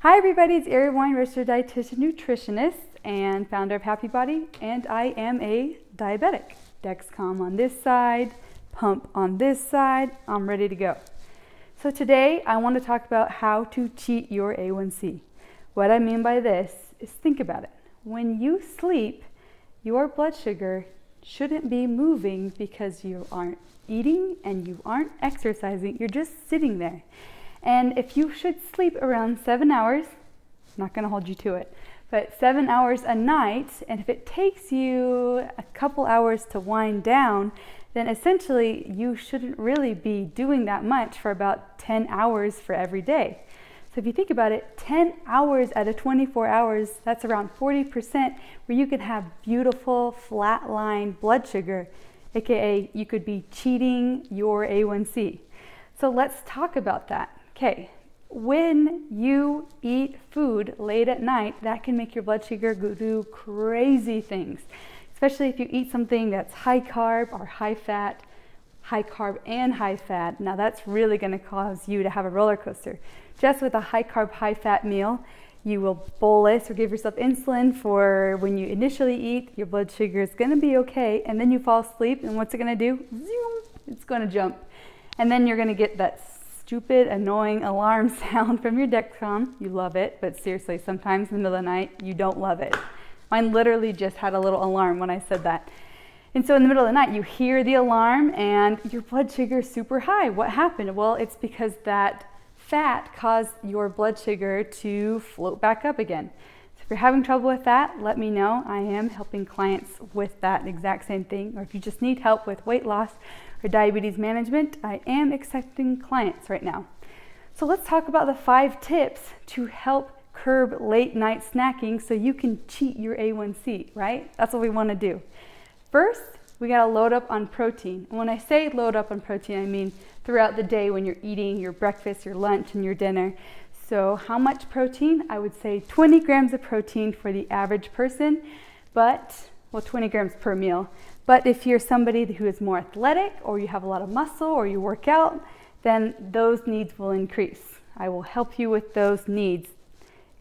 Hi everybody, it's Erin Wine, registered dietitian, nutritionist, and founder of Happy Body, and I am a diabetic. Dexcom on this side, pump on this side, I'm ready to go. So today I want to talk about how to cheat your A1C. What I mean by this is think about it. When you sleep, your blood sugar shouldn't be moving because you aren't eating and you aren't exercising, you're just sitting there. And if you should sleep around 7 hours, I'm not going to hold you to it, but 7 hours a night, and if it takes you a couple hours to wind down, then essentially you shouldn't really be doing that much for about 10 hours for every day. So if you think about it, 10 hours out of 24 hours, that's around 40% where you could have beautiful flatline blood sugar, aka you could be cheating your A1C. So let's talk about that. Okay, when you eat food late at night, that can make your blood sugar go do crazy things, especially if you eat something that's high carb or high fat, high carb and high fat. Now that's really going to cause you to have a roller coaster. Just with a high carb, high fat meal, you will bolus or give yourself insulin for when you initially eat, your blood sugar is going to be okay, and then you fall asleep, and what's it going to do? Zoom, it's going to jump. And then you're going to get that stupid, annoying alarm sound from your Dexcom. You love it, but seriously, sometimes in the middle of the night, you don't love it. Mine literally just had a little alarm when I said that. And so in the middle of the night, you hear the alarm and your blood sugar is super high. What happened? Well, it's because that fat caused your blood sugar to float back up again. So if you're having trouble with that, let me know. I am helping clients with that exact same thing. Or if you just need help with weight loss or diabetes management, I am accepting clients right now. So let's talk about the 5 tips to help curb late night snacking so you can cheat your A1C, right? That's what we want to do. First, we got to load up on protein. And when I say load up on protein, I mean throughout the day when you're eating your breakfast, your lunch, and your dinner. So how much protein? I would say 20 grams of protein for the average person, but, well, 20 grams per meal. But if you're somebody who is more athletic, or you have a lot of muscle, or you work out, then those needs will increase. I will help you with those needs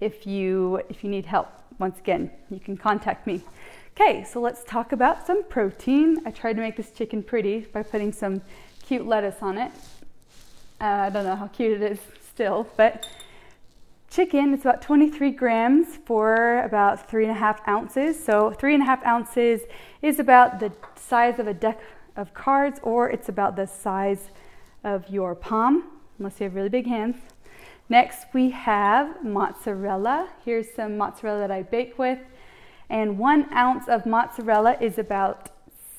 if you need help. Once again, you can contact me. Okay, so let's talk about some protein. I tried to make this chicken pretty by putting some cute lettuce on it. I don't know how cute it is still, but chicken, it's about 23 grams for about 3.5 ounces. So 3.5 ounces is about the size of a deck of cards, or it's about the size of your palm, unless you have really big hands. Next, we have mozzarella. Here's some mozzarella that I bake with. And 1 ounce of mozzarella is about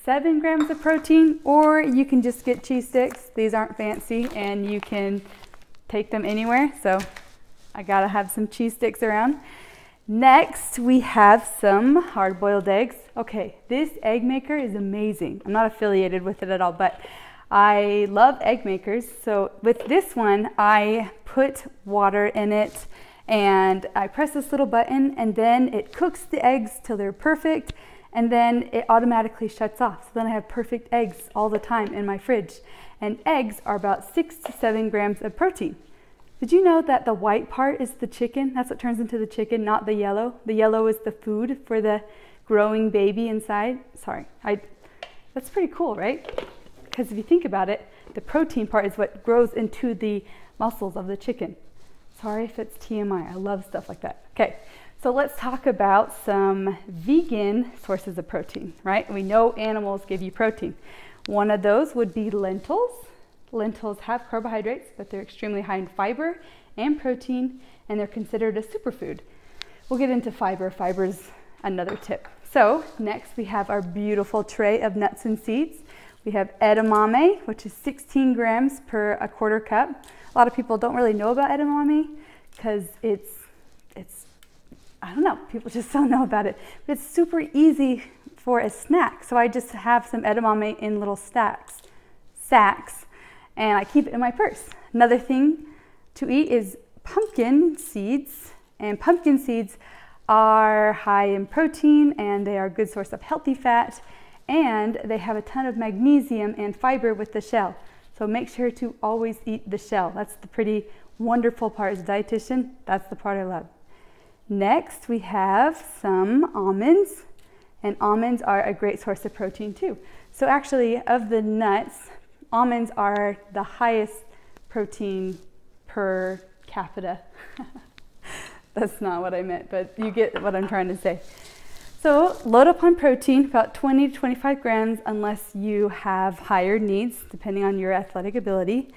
7 grams of protein, or you can just get cheese sticks. These aren't fancy, and you can take them anywhere. So I gotta have some cheese sticks around. Next, we have some hard-boiled eggs. Okay, this egg maker is amazing. I'm not affiliated with it at all, but I love egg makers. So with this one, I put water in it and I press this little button, and then it cooks the eggs till they're perfect, and then it automatically shuts off. So then I have perfect eggs all the time in my fridge. And eggs are about 6 to 7 grams of protein. Did you know that the white part is the chicken? That's what turns into the chicken, not the yellow. The yellow is the food for the growing baby inside. That's pretty cool, right? Because if you think about it, the protein part is what grows into the muscles of the chicken. Sorry if it's TMI, I love stuff like that. Okay, so let's talk about some vegan sources of protein, right? We know animals give you protein. One of those would be lentils. Lentils have carbohydrates, but they're extremely high in fiber and protein, and they're considered a superfood. We'll get into fiber. Fiber's another tip. So next we have our beautiful tray of nuts and seeds. We have edamame, which is 16 grams per 1/4 cup. A lot of people don't really know about edamame because it's I don't know, people just don't know about it. But it's super easy for a snack. So I just have some edamame in little sacks, and I keep it in my purse. Another thing to eat is pumpkin seeds, and pumpkin seeds are high in protein, and they are a good source of healthy fat, and they have a ton of magnesium and fiber with the shell. So make sure to always eat the shell. That's the pretty Wonderful part as a dietitian. That's the part I love. Next, we have some almonds, and almonds are a great source of protein too. So actually, of the nuts, almonds are the highest protein per capita. That's not what I meant, but you get what I'm trying to say. So load up on protein, about 20 to 25 grams, unless you have higher needs, depending on your athletic ability.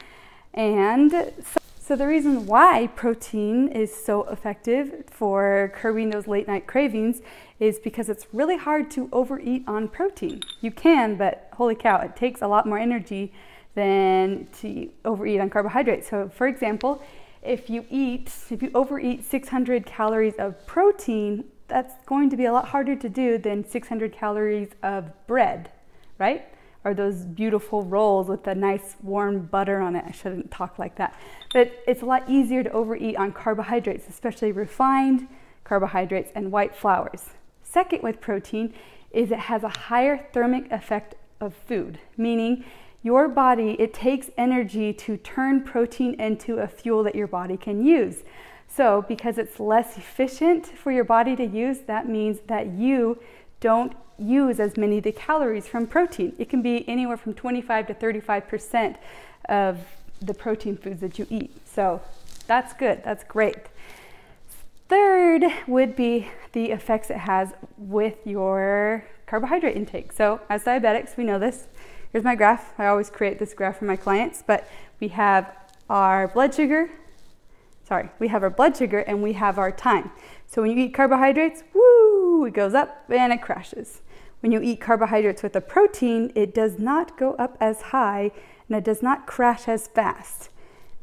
And so the reason why protein is so effective for curbing those late night cravings is because it's really hard to overeat on protein. You can, but holy cow, it takes a lot more energy than to overeat on carbohydrates. So for example, if you overeat 600 calories of protein, that's going to be a lot harder to do than 600 calories of bread, right? Or those beautiful rolls with the nice warm butter on it. I shouldn't talk like that. But it's a lot easier to overeat on carbohydrates, especially refined carbohydrates and white flours. Second with protein is it has a higher thermic effect of food, meaning your body, it takes energy to turn protein into a fuel that your body can use. So because it's less efficient for your body to use, that means that you don't use as many of the calories from protein. It can be anywhere from 25 to 35% of the protein foods that you eat. So that's good, that's great. Third would be the effects it has with your carbohydrate intake. So as diabetics, we know this. Here's my graph. I always create this graph for my clients, but we have our blood sugar, and we have our time. So when you eat carbohydrates, woo, it goes up and it crashes. When you eat carbohydrates with a protein, it does not go up as high and it does not crash as fast.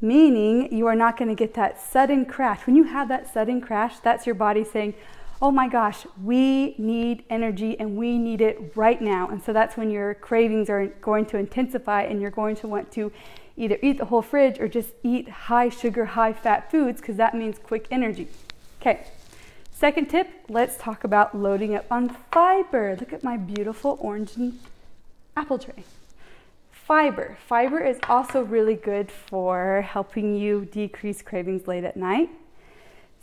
Meaning you are not going to get that sudden crash. When you have that sudden crash, that's your body saying, oh my gosh, we need energy and we need it right now. And so that's when your cravings are going to intensify and you're going to want to either eat the whole fridge or just eat high sugar, high fat foods, because that means quick energy. Okay, second tip, let's talk about loading up on fiber. Look at my beautiful orange and apple tray. Fiber. Fiber is also really good for helping you decrease cravings late at night.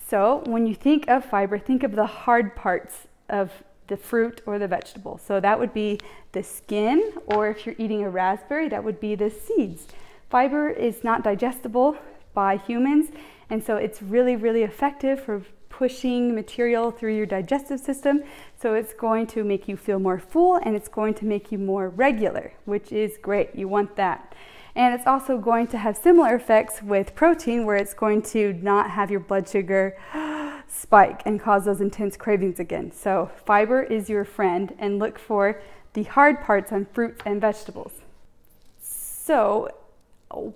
So when you think of fiber, think of the hard parts of the fruit or the vegetable. So that would be the skin, or if you're eating a raspberry, that would be the seeds. Fiber is not digestible by humans, and so it's really, really effective for pushing material through your digestive system. So it's going to make you feel more full and it's going to make you more regular, which is great. You want that. And it's also going to have similar effects with protein, where it's going to not have your blood sugar spike and cause those intense cravings again. So fiber is your friend, and look for the hard parts on fruits and vegetables. So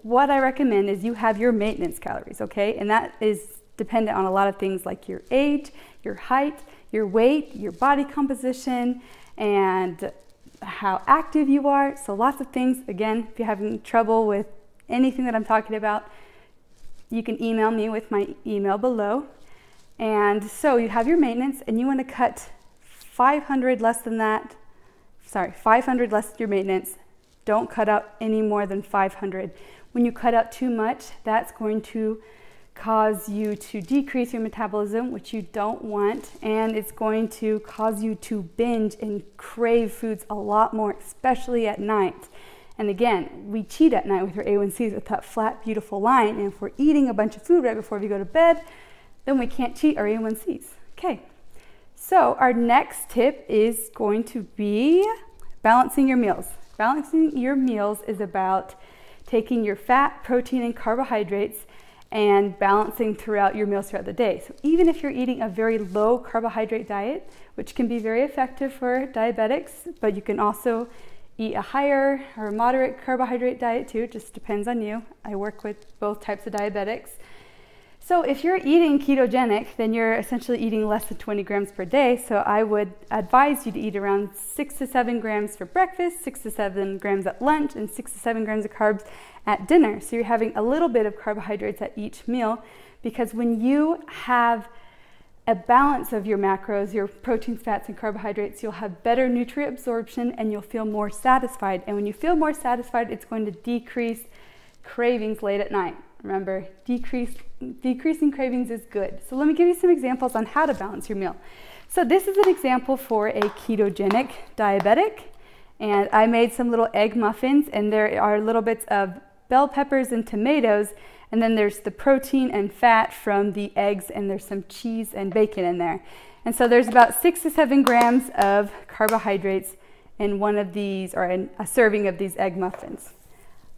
what I recommend is you have your maintenance calories, okay? And that is dependent on a lot of things like your age, your height, your weight, your body composition, and how active you are. So lots of things. Again, if you're having trouble with anything that I'm talking about, you can email me with my email below. And so you have your maintenance and you want to cut 500 less than that. 500 less your maintenance. Don't cut out any more than 500. When you cut out too much, that's going to cause you to decrease your metabolism, which you don't want, and it's going to cause you to binge and crave foods a lot more, especially at night. And again, we cheat at night with our A1Cs with that flat, beautiful line, and if we're eating a bunch of food right before we go to bed, then we can't cheat our A1Cs. Okay, so our next tip is going to be balancing your meals. Balancing your meals is about taking your fat, protein, and carbohydrates and balancing throughout your meals throughout the day. So even if you're eating a very low carbohydrate diet, which can be very effective for diabetics, but you can also eat a higher or moderate carbohydrate diet too, just depends on you. I work with both types of diabetics. So if you're eating ketogenic, then you're essentially eating less than 20 grams per day. So I would advise you to eat around 6 to 7 grams for breakfast, 6 to 7 grams at lunch, and 6 to 7 grams of carbs at dinner. So you're having a little bit of carbohydrates at each meal, because when you have a balance of your macros, your proteins, fats, and carbohydrates, you'll have better nutrient absorption and you'll feel more satisfied. And when you feel more satisfied, it's going to decrease cravings late at night. Remember, decreasing cravings is good. So let me give you some examples on how to balance your meal. So this is an example for a ketogenic diabetic, and I made some little egg muffins, and there are little bits of bell peppers and tomatoes, and then there's the protein and fat from the eggs, and there's some cheese and bacon in there. And so there's about 6 to 7 grams of carbohydrates in one of these, or in a serving of these egg muffins.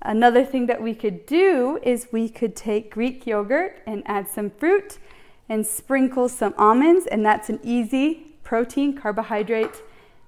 Another thing that we could do is we could take Greek yogurt and add some fruit and sprinkle some almonds, and that's an easy protein, carbohydrate,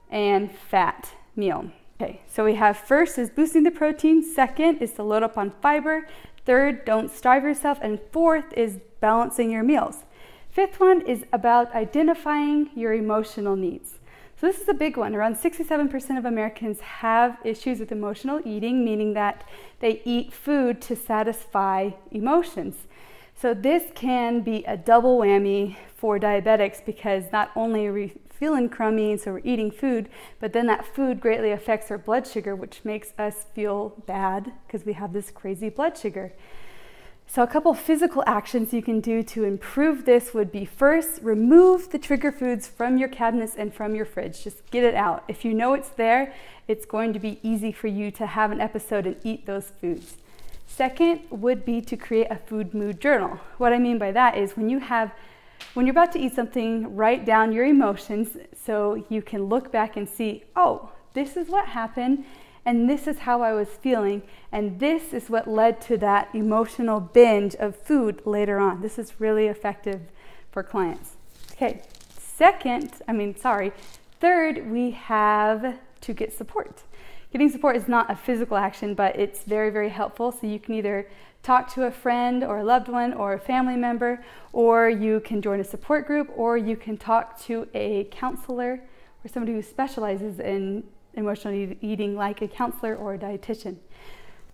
and fat meal. Okay, so we have first is boosting the protein, second is to load up on fiber, third, don't starve yourself, and fourth is balancing your meals. Fifth one is about identifying your emotional needs. So this is a big one. Around 67% of Americans have issues with emotional eating, meaning that they eat food to satisfy emotions. So this can be a double whammy for diabetics, because not only are we feeling crummy, so we're eating food, but then that food greatly affects our blood sugar, which makes us feel bad because we have this crazy blood sugar. So a couple physical actions you can do to improve this would be, first, remove the trigger foods from your cabinets and from your fridge. Just get it out. If you know it's there, it's going to be easy for you to have an episode and eat those foods. Second would be to create a food mood journal. What I mean by that is when you're about to eat something, write down your emotions so you can look back and see, oh, this is what happened, and this is how I was feeling, and this is what led to that emotional binge of food later on. This is really effective for clients. Okay, third, we have to get support. Getting support is not a physical action, but it's very, very helpful. So you can either talk to a friend or a loved one or a family member, or you can join a support group, or you can talk to a counselor or somebody who specializes in emotional eating, like a counselor or a dietitian.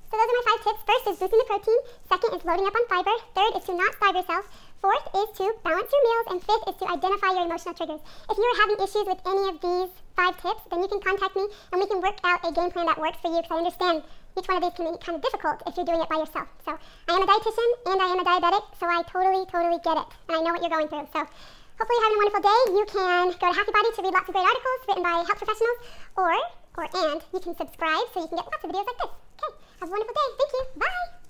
So those are my 5 tips. First is boosting the protein. Second is loading up on fiber. Third is to not starve yourself. Fourth is to balance your meals. And fifth is to identify your emotional triggers. If you're having issues with any of these 5 tips, then you can contact me and we can work out a game plan that works for you, because I understand each one of these can be kind of difficult if you're doing it by yourself. So I am a dietitian and I am a diabetic, so I totally get it. And I know what you're going through. So hopefully you're having a wonderful day. You can go to Happy Body to read lots of great articles written by health professionals, and you can subscribe so you can get lots of videos like this. Okay, have a wonderful day. Thank you. Bye.